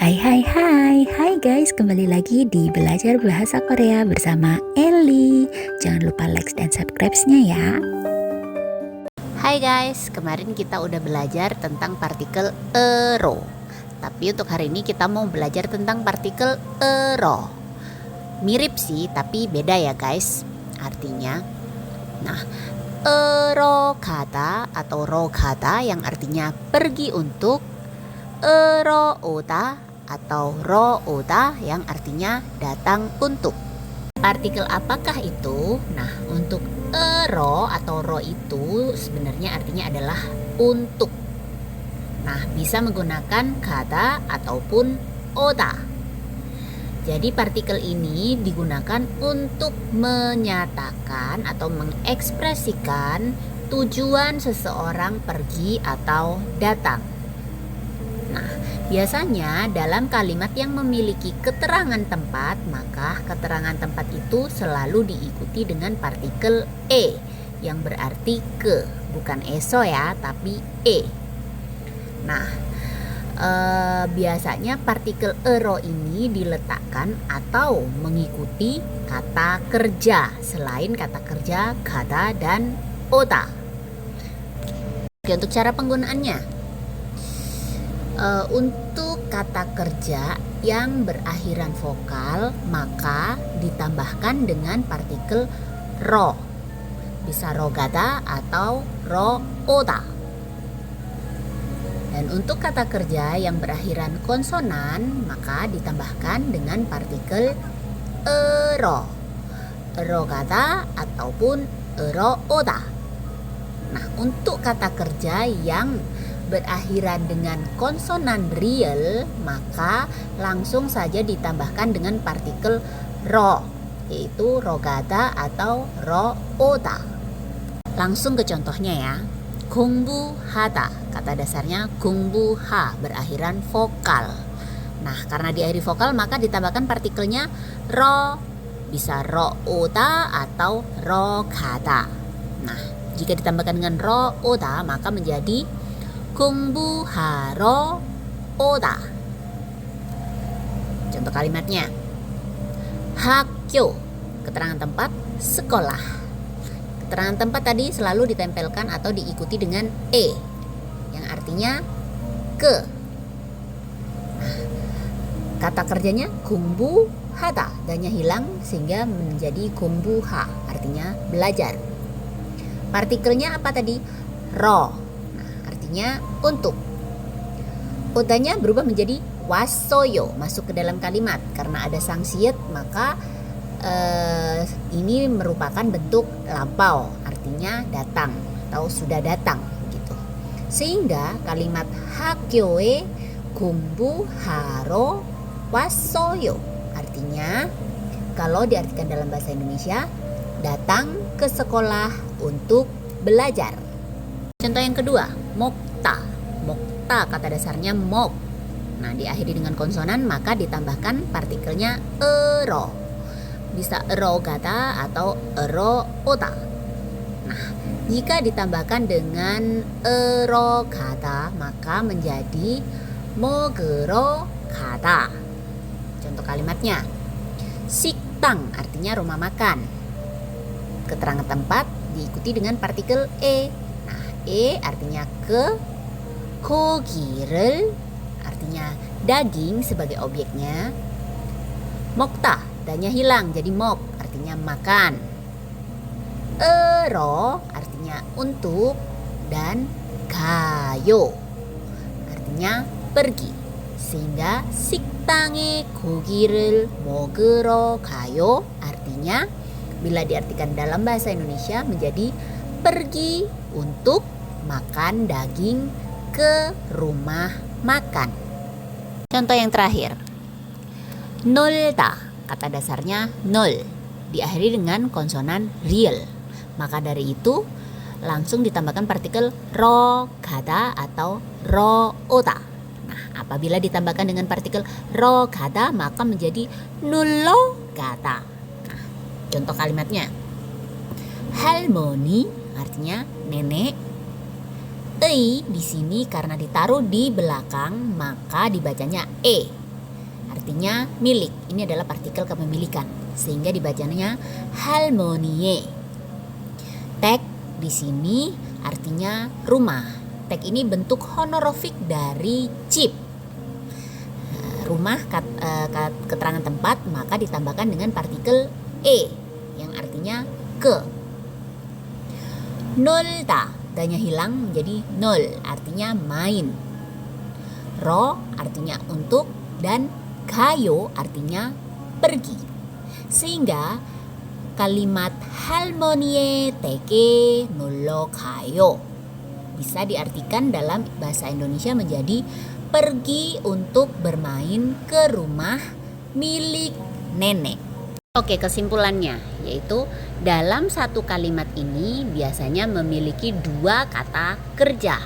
Hai guys, kembali lagi di Belajar Bahasa Korea bersama Ellie. Jangan lupa like dan subscribe-nya ya. Hai guys, kemarin kita udah belajar tentang partikel ero. Tapi untuk hari ini kita mau belajar tentang partikel ero. Mirip sih, tapi beda ya guys artinya. Nah, ero kata atau ro kata yang artinya pergi untuk, ero oda atau ro oda yang artinya datang untuk. Partikel apakah itu? Nah, untuk ero atau ro itu sebenarnya artinya adalah untuk. Nah, bisa menggunakan kata ataupun oda. Jadi partikel ini digunakan untuk menyatakan atau mengekspresikan tujuan seseorang pergi atau datang. Nah, biasanya dalam kalimat yang memiliki keterangan tempat, maka keterangan tempat itu selalu diikuti dengan partikel e yang berarti ke, bukan eso ya, tapi e. Nah, biasanya partikel ero ini diletakkan atau mengikuti kata kerja selain kata kerja kata dan oda. Oke, untuk cara penggunaannya, untuk kata kerja yang berakhiran vokal maka ditambahkan dengan partikel ro, bisa ro gada atau ro oda. Dan untuk kata kerja yang berakhiran konsonan maka ditambahkan dengan partikel ero, ero gada ataupun ero oda. Nah, untuk kata kerja yang berakhiran dengan konsonan real maka langsung saja ditambahkan dengan partikel ro, yaitu ro gada atau ro oda. Langsung ke contohnya ya. 공부하다, kata dasarnya 공부하 berakhiran vokal. Nah, karena diakhiri vokal maka ditambahkan partikelnya ro, bisa ro oda atau ro gada. Nah, jika ditambahkan dengan ro oda maka menjadi 공부하러 오다. Contoh kalimatnya, 학교, keterangan tempat sekolah. Keterangan tempat tadi selalu ditempelkan atau diikuti dengan e yang artinya ke. Nah, kata kerjanya 공부하다, dan-nya hilang sehingga menjadi 공부하, artinya belajar. Partikelnya apa tadi? ro, artinya untuk. Odanya berubah menjadi wassoyo, masuk ke dalam kalimat. Karena ada sang siet maka ini merupakan bentuk lampau, artinya datang atau sudah datang gitu. Sehingga kalimat 학교에 공부하러 왔어요 artinya, kalau diartikan dalam bahasa Indonesia, datang ke sekolah untuk belajar. Contoh yang kedua, mokta. Mokta kata dasarnya mok. Nah, diakhiri dengan konsonan maka ditambahkan partikelnya ero. Bisa ero gada atau ero oda. Nah, jika ditambahkan dengan ero gada maka menjadi mogero gada. Contoh kalimatnya, 식당 artinya rumah makan. Keterangan tempat diikuti dengan partikel e. E artinya ke, 고기를 artinya daging sebagai objeknya, 먹다, dan-nya hilang jadi mok, artinya makan, ero artinya untuk, dan 가요 artinya pergi. Sehingga 식당에 고기를 먹으러 가요 artinya, bila diartikan dalam bahasa Indonesia, menjadi pergi untuk makan daging ke rumah makan. Contoh yang terakhir, 놀다, kata dasarnya nol, diakhiri dengan konsonan real. Maka dari itu langsung ditambahkan partikel ro gada atau ro oda. Nah, apabila ditambahkan dengan partikel ro gada maka menjadi nullo gada. Nah, contoh kalimatnya, 할머니 artinya nenek. Ei di sini karena ditaruh di belakang maka dibacanya e. artinya milik. Ini adalah partikel kepemilikan, sehingga dibacanya 할머니의. 댁 di sini artinya rumah. 댁 ini bentuk honorofik dari 집. Rumah keterangan tempat, maka ditambahkan dengan partikel e yang artinya ke. 놀다, danya hilang menjadi nol, artinya main. ro artinya untuk, dan 가요 artinya pergi. Sehingga kalimat 할머니의 댁에 놀러 가요 bisa diartikan dalam bahasa Indonesia menjadi pergi untuk bermain ke rumah milik nenek. Oke, kesimpulannya yaitu dalam satu kalimat ini biasanya memiliki dua kata kerja.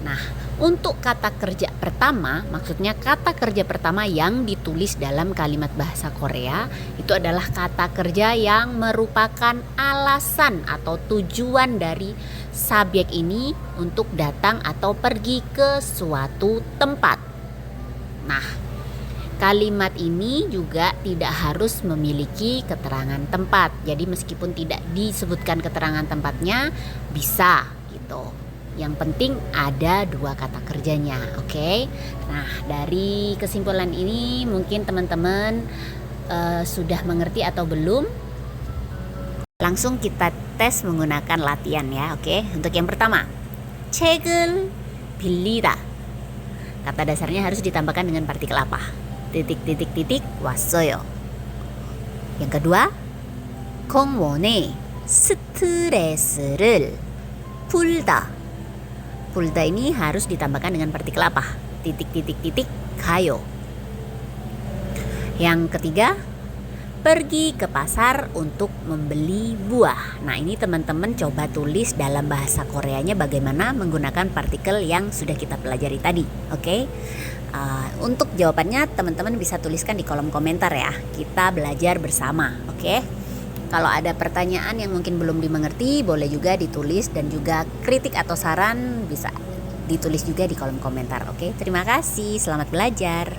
Nah, untuk kata kerja pertama, maksudnya kata kerja pertama yang ditulis dalam kalimat bahasa Korea itu adalah kata kerja yang merupakan alasan atau tujuan dari subjek ini untuk datang atau pergi ke suatu tempat. Nah, kalimat ini juga tidak harus memiliki keterangan tempat. Jadi meskipun tidak disebutkan keterangan tempatnya bisa gitu. Yang penting ada dua kata kerjanya, oke? Nah, dari kesimpulan ini mungkin teman-teman sudah mengerti atau belum? Langsung kita tes menggunakan latihan ya, oke? Untuk yang pertama, 책을 빌리다. Kata dasarnya harus ditambahkan dengan partikel apa? titik 왔어요. Yang kedua, 공원에 스트레스를 풀다. 풀다 ini harus ditambahkan dengan partikel apa? titik 가요. Yang ketiga, pergi ke pasar untuk membeli buah. Nah, ini teman-teman coba tulis dalam bahasa Koreanya bagaimana menggunakan partikel yang sudah kita pelajari tadi, oke? Untuk jawabannya teman-teman bisa tuliskan di kolom komentar ya. Kita belajar bersama, oke? Kalau ada pertanyaan yang mungkin belum dimengerti, boleh juga ditulis, dan juga kritik atau saran bisa ditulis juga di kolom komentar, oke? Terima kasih, selamat belajar.